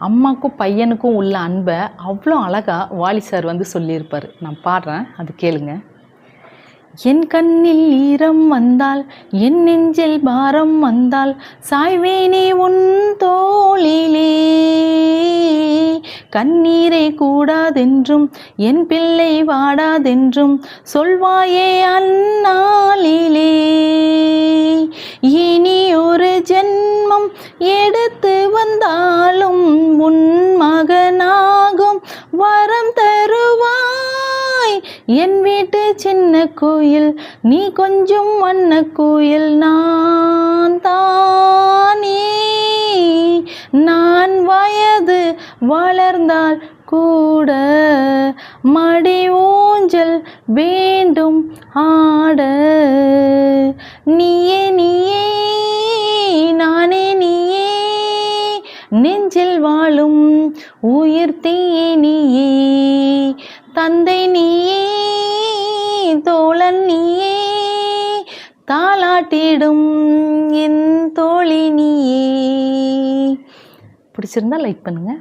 அம்மாக்கும் பையனுக்கும் உள்ள அன்பை அவ்வளோ அழகாக வாலி சார் வந்து சொல்லியிருப்பார். நான் பாடுறேன், அது கேளுங்க. என் கண்ணில் ஈரம் வந்தால், என் நெஞ்சில் பாரம் வந்தால், சாய்வேனே உன் தோளிலே. கண்ணீரை கூடாதென்றும், என் பிள்ளை வாடாதென்றும் சொல்வாயே அந்நாளிலே. இனி ஒரு ஜென்மம் எடுத்து வந்தாலும் உன் மகனாகும் வரம் தருவாய். என் வீட்டு சின்ன கோயில் நீ கொஞ்சம் வண்ண கோயில் நான் தானே. நான் வயது வளர்ந்தால் கூட மடி ஊஞ்சல் வேண்டும் ஆட. நீயே நீயே நானே நீயே, நெஞ்சில் வாழும் உயிர் தீயே நீயே. தந்தை நீயே, தோழன் நீயே, தாலாட்டிடும் என் தோழி நீயே. பிடிச்சிருந்தா லைக் பண்ணுங்க.